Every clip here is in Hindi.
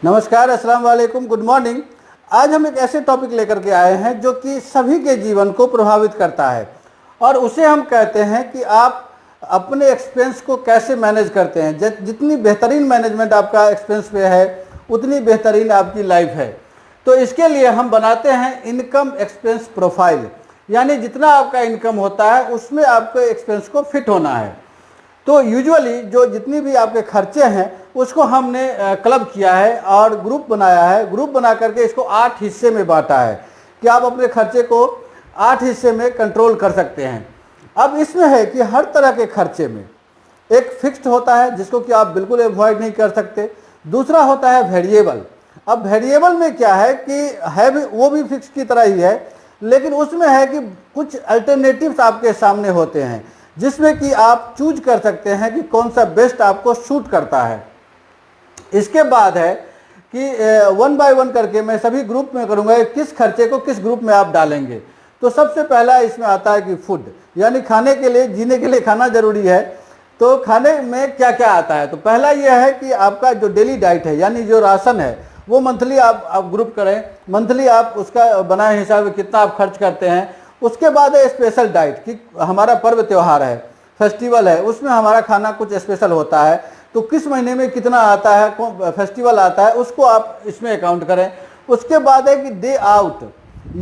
नमस्कार, अस्सलाम वालेकुम, गुड मॉर्निंग। आज हम एक ऐसे टॉपिक लेकर के आए हैं जो कि सभी के जीवन को प्रभावित करता है और उसे हम कहते हैं कि आप अपने एक्सपेंस को कैसे मैनेज करते हैं। जितनी बेहतरीन मैनेजमेंट आपका एक्सपेंस पे है उतनी बेहतरीन आपकी लाइफ है। तो इसके लिए हम बनाते हैं इनकम एक्सपेंस प्रोफाइल, यानी जितना आपका इनकम होता है उसमें आपके एक्सपेंस को फिट होना है। तो यूजुअली जो जितनी भी आपके खर्चे हैं उसको हमने क्लब किया है और ग्रुप बनाया है। ग्रुप बना करके इसको 8 हिस्से में बांटा है कि आप अपने खर्चे को 8 हिस्से में कंट्रोल कर सकते हैं। अब इसमें है कि हर तरह के खर्चे में एक फिक्स्ड होता है जिसको कि आप बिल्कुल अवॉइड नहीं कर सकते। दूसरा होता है वेरिएबल। अब वेरिएबल में क्या है कि है भी वो भी फिक्स की तरह ही है, लेकिन उसमें है कि कुछ अल्टरनेटिव्स आपके सामने होते हैं जिसमें कि आप चूज कर सकते हैं कि कौन सा बेस्ट आपको सूट करता है। इसके बाद है कि 1 बाय 1 करके मैं सभी ग्रुप में करूंगा किस खर्चे को किस ग्रुप में आप डालेंगे। तो सबसे पहला इसमें आता है कि फूड, यानी खाने के लिए, जीने के लिए खाना जरूरी है। तो खाने में क्या क्या आता है, तो पहला यह है कि आपका जो डेली डाइट है यानी जो राशन है वो मंथली आप ग्रुप करें। मंथली आप उसका बनाए हिसाब से कितना आप खर्च करते हैं। उसके बाद है स्पेशल डाइट कि हमारा पर्व त्यौहार है, फेस्टिवल है, उसमें हमारा खाना कुछ स्पेशल होता है तो किस महीने में कितना आता है, कौन फेस्टिवल आता है, उसको आप इसमें अकाउंट करें। उसके बाद है कि डे आउट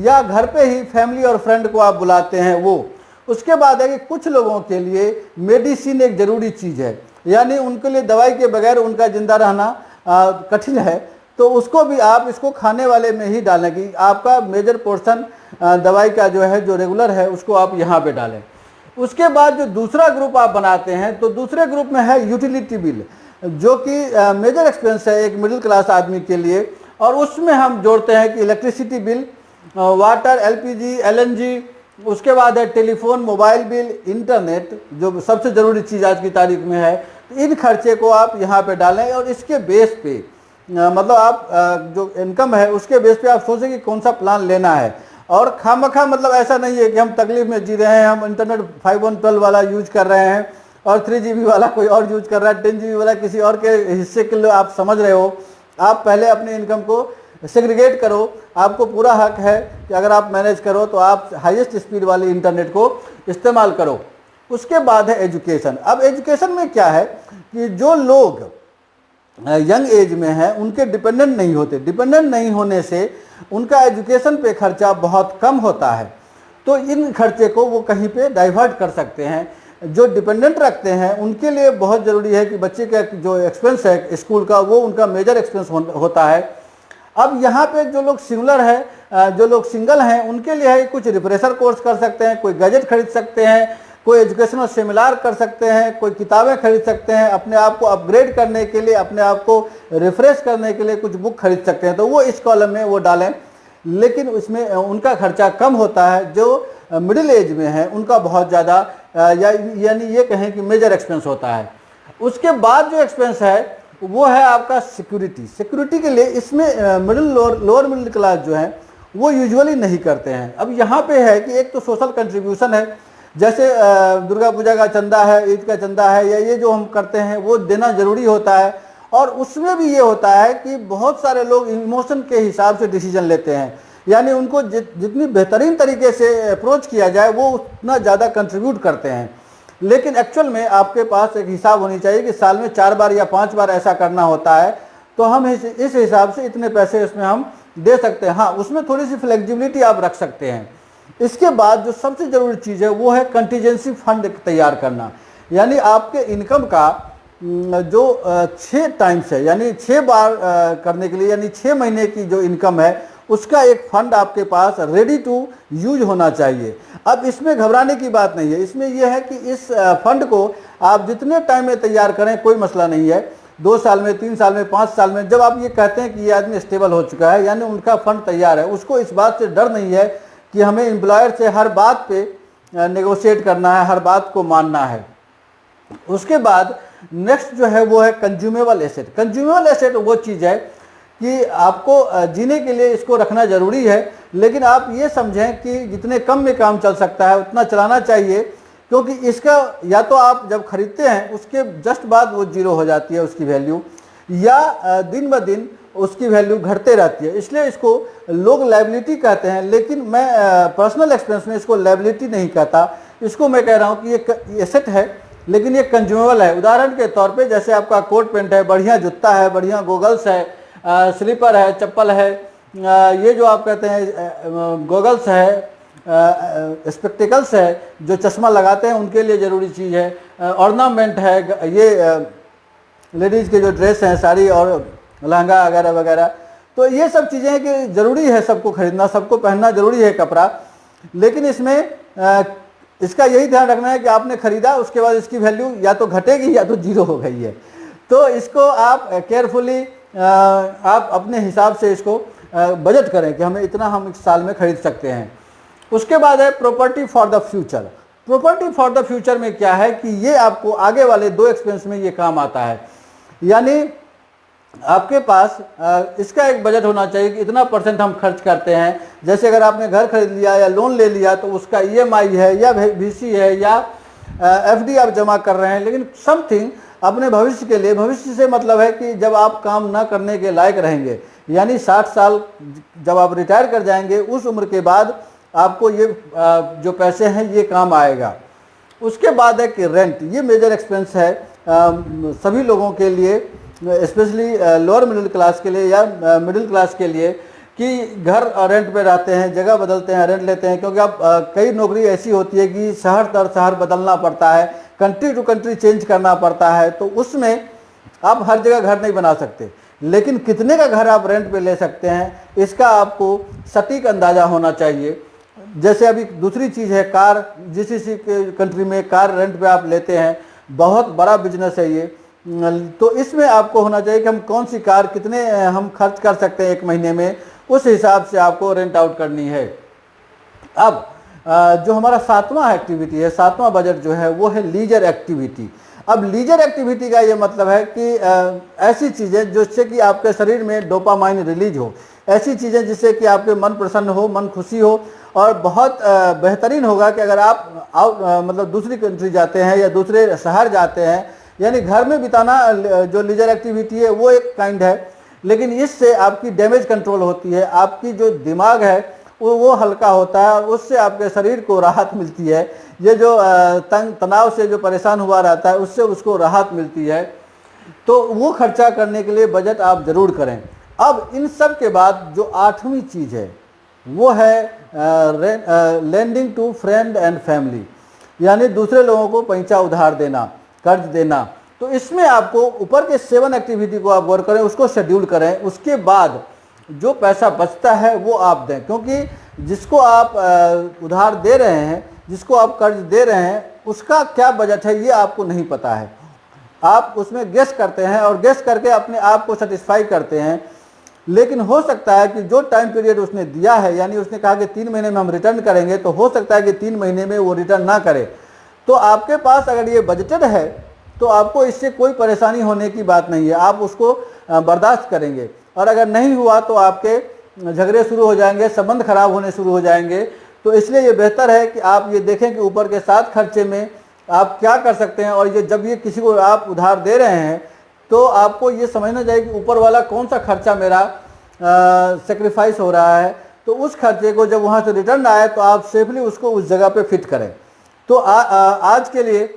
या घर पे ही फैमिली और फ्रेंड को आप बुलाते हैं वो। उसके बाद है कि कुछ लोगों के लिए मेडिसिन एक ज़रूरी चीज़ है, यानी उनके लिए दवाई के बगैर उनका जिंदा रहना कठिन है, तो उसको भी आप इसको खाने वाले में ही डालें कि आपका मेजर पोर्शन दवाई का जो है, जो रेगुलर है, उसको आप यहाँ पे डालें। उसके बाद जो दूसरा ग्रुप आप बनाते हैं तो दूसरे ग्रुप में है यूटिलिटी बिल, जो कि मेजर एक्सपेंस है एक मिडिल क्लास आदमी के लिए, और उसमें हम जोड़ते हैं कि electricity bill, water, LPG, LNG, उसके बाद है टेलीफोन, मोबाइल बिल, इंटरनेट, जो सबसे ज़रूरी चीज़ आज की तारीख में है। तो इन खर्चे को आप यहाँ पे डालें और इसके बेस पे मतलब आप जो इनकम है उसके बेस पे आप सोचें कि कौन सा प्लान लेना है। और खामखा मतलब ऐसा नहीं है कि हम तकलीफ में जी रहे हैं, हम इंटरनेट 512 वाला यूज कर रहे हैं और 3 GB वाला कोई और यूज कर रहा है, 10 GB वाला किसी और के हिस्से के लिए आप समझ रहे हो। आप पहले अपने इनकम को सेग्रीगेट करो। आपको पूरा हक है कि अगर आप मैनेज करो तो आप हाईएस्ट स्पीड वाली इंटरनेट को इस्तेमाल करो। उसके बाद है एजुकेशन। अब एजुकेशन में क्या है कि जो लोग यंग एज में है उनके डिपेंडेंट नहीं होते, डिपेंडेंट नहीं होने से उनका एजुकेशन पे खर्चा बहुत कम होता है, तो इन खर्चे को वो कहीं पे डाइवर्ट कर सकते हैं। जो डिपेंडेंट रखते हैं उनके लिए बहुत ज़रूरी है कि बच्चे का जो एक्सपेंस है स्कूल का वो उनका मेजर एक्सपेंस होता है। अब यहाँ पे जो लोग सिंगुलर है, जो लोग सिंगल हैं, उनके लिए है कुछ रिफ्रेशर कोर्स कर सकते हैं, कोई गैजेट खरीद सकते हैं, कोई एजुकेशनल सेमिनार कर सकते हैं, कोई किताबें खरीद सकते हैं, अपने आप को अपग्रेड करने के लिए, अपने आप को रिफ्रेश करने के लिए कुछ बुक खरीद सकते हैं, तो वो इस कॉलम में वो डालें। लेकिन उसमें उनका खर्चा कम होता है। जो मिडिल एज में है उनका बहुत ज़्यादा यानी ये कहें कि मेजर एक्सपेंस होता है। उसके बाद जो एक्सपेंस है वो है आपका सिक्योरिटी। सिक्योरिटी के लिए इसमें लोअर मिडिल क्लास जो है वो यूजुअली नहीं करते हैं। अब यहाँ पे है कि एक तो सोशल कंट्रीब्यूशन है, जैसे दुर्गा पूजा का चंदा है, ईद का चंदा है, या ये जो हम करते हैं वो देना ज़रूरी होता है। और उसमें भी ये होता है कि बहुत सारे लोग इमोशन के हिसाब से डिसीजन लेते हैं, यानी उनको जितनी बेहतरीन तरीके से अप्रोच किया जाए वो उतना ज़्यादा कंट्रीब्यूट करते हैं। लेकिन एक्चुअल में आपके पास एक हिसाब होनी चाहिए कि साल में 4 बार या 5 बार ऐसा करना होता है, तो हम इस हिसाब से इतने पैसे इसमें हम दे सकते हैं। हाँ, उसमें थोड़ी सी फ्लेक्सिबिलिटी आप रख सकते हैं। इसके बाद जो सबसे ज़रूरी चीज़ है वो है कंटीजेंसी फंड तैयार करना, यानी आपके इनकम का जो 6 टाइम्स है, यानी 6 बार करने के लिए, यानी 6 महीने की जो इनकम है उसका एक फंड आपके पास रेडी टू यूज होना चाहिए। अब इसमें घबराने की बात नहीं है, इसमें यह है कि इस फंड को आप जितने टाइम में तैयार करें कोई मसला नहीं है। 2 साल में, 3 साल में, 5 साल में, जब आप ये कहते हैं कि ये आदमी स्टेबल हो चुका है, यानी उनका फंड तैयार है, उसको इस बात से डर नहीं है कि हमें एम्प्लॉयर से हर बात पे नेगोशिएट करना है, हर बात को मानना है। उसके बाद नेक्स्ट जो है वो है कंज्यूमेबल एसेट। कंज्यूमेबल एसेट वो चीज़ है कि आपको जीने के लिए इसको रखना ज़रूरी है, लेकिन आप ये समझें कि जितने कम में काम चल सकता है उतना चलाना चाहिए, क्योंकि इसका या तो आप जब खरीदते हैं उसके जस्ट बाद वो जीरो हो जाती है उसकी वैल्यू, या दिन ब दिन उसकी वैल्यू घटते रहती है, इसलिए इसको लोग लायबिलिटी कहते हैं, लेकिन मैं पर्सनल एक्सपेंस में इसको लायबिलिटी नहीं कहता। इसको मैं कह रहा हूँ कि ये एसेट है, लेकिन ये कंज्यूमेबल है। उदाहरण के तौर पे जैसे आपका कोट पैंट है, बढ़िया जूता है, बढ़िया गोगल्स है, स्लीपर है, चप्पल है, ये जो आप कहते हैं गोगल्स है, स्पेक्टिकल्स है, जो चश्मा लगाते हैं उनके लिए ज़रूरी चीज़ है, ऑर्नामेंट है, ये लेडीज़ के जो ड्रेस हैं, साड़ी और लहंगा वगैरह वगैरह, तो ये सब चीज़ें हैं कि ज़रूरी है सबको खरीदना, सबको पहनना ज़रूरी है कपड़ा। लेकिन इसमें इसका यही ध्यान रखना है कि आपने खरीदा, उसके बाद इसकी वैल्यू या तो घटेगी या तो जीरो हो गई है। तो इसको आप केयरफुली आप अपने हिसाब से इसको बजट करें कि हमें इतना हम इस साल में खरीद सकते हैं। उसके बाद है property for the future. Property for the future में क्या है कि ये आपको आगे वाले 2 एक्सपेंस में ये काम आता है। यानी आपके पास इसका एक बजट होना चाहिए कि इतना % हम खर्च करते हैं। जैसे अगर आपने घर खरीद लिया या लोन ले लिया तो उसका EMI है या VC है या FD आप जमा कर रहे हैं, लेकिन समथिंग अपने भविष्य के लिए। भविष्य से मतलब है कि जब आप काम ना करने के लायक रहेंगे, यानी 60 साल जब आप रिटायर कर जाएंगे, उस उम्र के बाद आपको ये जो पैसे हैं ये काम आएगा। उसके बाद है कि रेंट, ये मेजर एक्सपेंस है सभी लोगों के लिए, स्पेशली लोअर मिडिल क्लास के लिए या मिडिल क्लास के लिए, कि घर रेंट पे रहते हैं, जगह बदलते हैं, रेंट लेते हैं, क्योंकि आप कई नौकरी ऐसी होती है कि शहर दर शहर बदलना पड़ता है, कंट्री टू कंट्री चेंज करना पड़ता है, तो उसमें आप हर जगह घर नहीं बना सकते। लेकिन कितने का घर आप रेंट पे ले सकते हैं, इसका आपको सटीक अंदाज़ा होना चाहिए। जैसे अभी दूसरी चीज़ है कार, जिस कंट्री में कार रेंट पे आप लेते हैं, बहुत बड़ा बिजनेस है ये। तो इसमें आपको होना चाहिए कि हम कौन सी कार कितने हम खर्च कर सकते हैं 1 महीने में, उस हिसाब से आपको रेंट आउट करनी है। अब जो हमारा 7वां एक्टिविटी है, 7वां बजट जो है वो है लीजर एक्टिविटी। अब लीजर एक्टिविटी का ये मतलब है कि ऐसी चीज़ें जिससे कि आपके शरीर में डोपामाइन रिलीज हो, ऐसी चीज़ें जिससे कि आपके मन प्रसन्न हो, मन खुशी हो। और बहुत बेहतरीन होगा कि अगर आप मतलब दूसरी कंट्री जाते हैं या दूसरे शहर जाते हैं, यानी घर में बिताना जो लीजर एक्टिविटी है वो एक काइंड है, लेकिन इससे आपकी डैमेज कंट्रोल होती है, आपकी जो दिमाग है वो हल्का होता है और उससे आपके शरीर को राहत मिलती है। ये जो तनाव से जो परेशान हुआ रहता है उससे उसको राहत मिलती है। तो वो खर्चा करने के लिए बजट आप ज़रूर करें। अब इन सब के बाद जो 8वीं चीज़ है वो है lending to friend and family, यानी दूसरे लोगों को पैसा उधार देना, कर्ज देना। तो इसमें आपको ऊपर के 7 एक्टिविटी को आप गौर करें, उसको शेड्यूल करें। उसके बाद जो पैसा बचता है वो आप दें, क्योंकि जिसको आप उधार दे रहे हैं, जिसको आप कर्ज दे रहे हैं, उसका क्या बजट है ये आपको नहीं पता है। आप उसमें गेस करते हैं और गेस करके अपने आप को सेटिस्फाई करते हैं, लेकिन हो सकता है कि जो टाइम पीरियड उसने दिया है, यानी उसने कहा कि 3 महीने में हम रिटर्न करेंगे, तो हो सकता है कि 3 महीने में वो रिटर्न ना करे। तो आपके पास अगर ये बजटेड है तो आपको इससे कोई परेशानी होने की बात नहीं है, आप उसको बर्दाश्त करेंगे। और अगर नहीं हुआ तो आपके झगड़े शुरू हो जाएंगे, संबंध खराब होने शुरू हो जाएंगे। तो इसलिए ये बेहतर है कि आप ये देखें कि ऊपर के 7 खर्चे में आप क्या कर सकते हैं। और ये जब ये किसी को आप उधार दे रहे हैं तो आपको ये समझना चाहिए कि ऊपर वाला कौन सा खर्चा मेरा सेक्रीफाइस हो रहा है, तो उस खर्चे को जब वहाँ से रिटर्न आए तो आप सेफली उसको उस जगह पे फिट करें। तो आज के लिए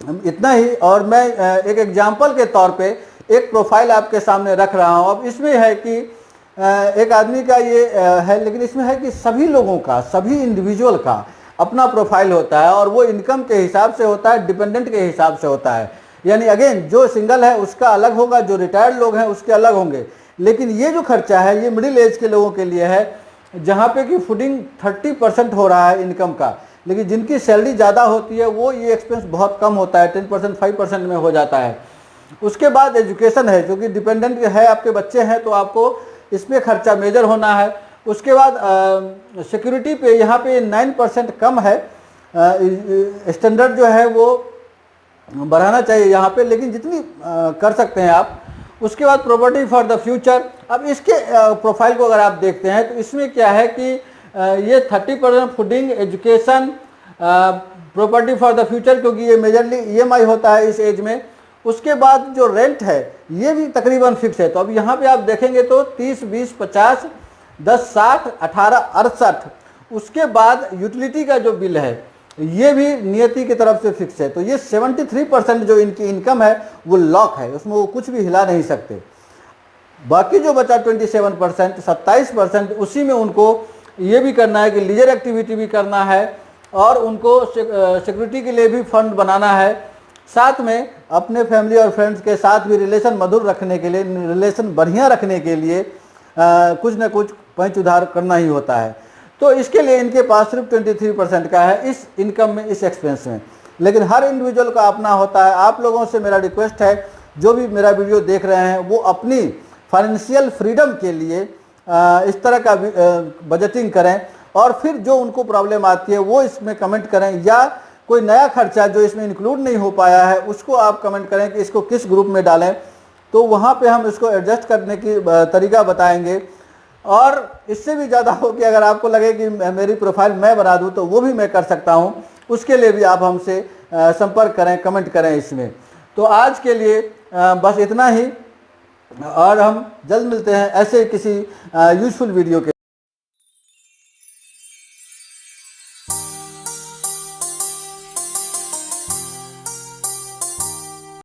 इतना ही। और मैं एक एग्जाम्पल के तौर पे एक प्रोफाइल आपके सामने रख रहा हूँ। अब इसमें है कि एक आदमी का ये है, लेकिन इसमें है कि सभी लोगों का, सभी इंडिविजुअल का अपना प्रोफाइल होता है और वो इनकम के हिसाब से होता है, डिपेंडेंट के हिसाब से होता है। यानी अगेन जो सिंगल है उसका अलग होगा, जो रिटायर्ड लोग हैं उसके अलग होंगे। लेकिन ये जो खर्चा है ये मिडिल एज के लोगों के लिए है, जहाँ पे कि फूडिंग 30% हो रहा है इनकम का। लेकिन जिनकी सैलरी ज़्यादा होती है वो ये एक्सपेंस बहुत कम होता है, 10% 5% में हो जाता है। उसके बाद एजुकेशन है, जो कि डिपेंडेंट है, आपके बच्चे हैं तो आपको इस पर खर्चा मेजर होना है। उसके बाद सिक्योरिटी पे यहाँ पे 9% कम है, स्टैंडर्ड जो है वो बढ़ाना चाहिए यहाँ पे, लेकिन जितनी कर सकते हैं आप। उसके बाद प्रॉपर्टी फॉर द फ्यूचर। अब इसके प्रोफाइल को अगर आप देखते हैं तो इसमें क्या है कि ये 30% fooding, education, property for the future, क्योंकि ये मेजरली EMI होता है इस एज में। उसके बाद जो रेंट है ये भी तकरीबन फिक्स है। तो अब यहाँ पे आप देखेंगे तो 30, 20, 50, 10, 60, 18, 68, उसके बाद यूटिलिटी का जो बिल है ये भी नियति की तरफ से फिक्स है। तो ये 73% जो इनकी इनकम है वो लॉक है, उसमें वो कुछ भी हिला नहीं सकते। बाकी जो बचा 27%, 27%, उसी में उनको ये भी करना है कि लीजर एक्टिविटी भी करना है और उनको सिक्योरिटी के लिए भी फंड बनाना है, साथ में अपने फैमिली और फ्रेंड्स के साथ भी रिलेशन मधुर रखने के लिए, रिलेशन बढ़िया रखने के लिए कुछ ना कुछ पैंच उधार करना ही होता है। तो इसके लिए इनके पास सिर्फ 23% का है इस इनकम में, इस एक्सपेंस में। लेकिन हर इंडिविजुअल का अपना होता है। आप लोगों से मेरा रिक्वेस्ट है, जो भी मेरा वीडियो देख रहे हैं वो अपनी फाइनेंशियल फ्रीडम के लिए इस तरह का बजटिंग करें और फिर जो उनको प्रॉब्लम आती है वो इसमें कमेंट करें, या कोई नया खर्चा जो इसमें इंक्लूड नहीं हो पाया है उसको आप कमेंट करें कि इसको किस ग्रुप में डालें, तो वहाँ पे हम इसको एडजस्ट करने की तरीका बताएंगे। और इससे भी ज़्यादा हो कि अगर आपको लगे कि मेरी प्रोफाइल मैं बना दूँ तो वो भी मैं कर सकता हूँ, उसके लिए भी आप हमसे संपर्क करें, कमेंट करें इसमें। तो आज के लिए बस इतना ही, और हम जल्द मिलते हैं ऐसे किसी यूजफुल वीडियो के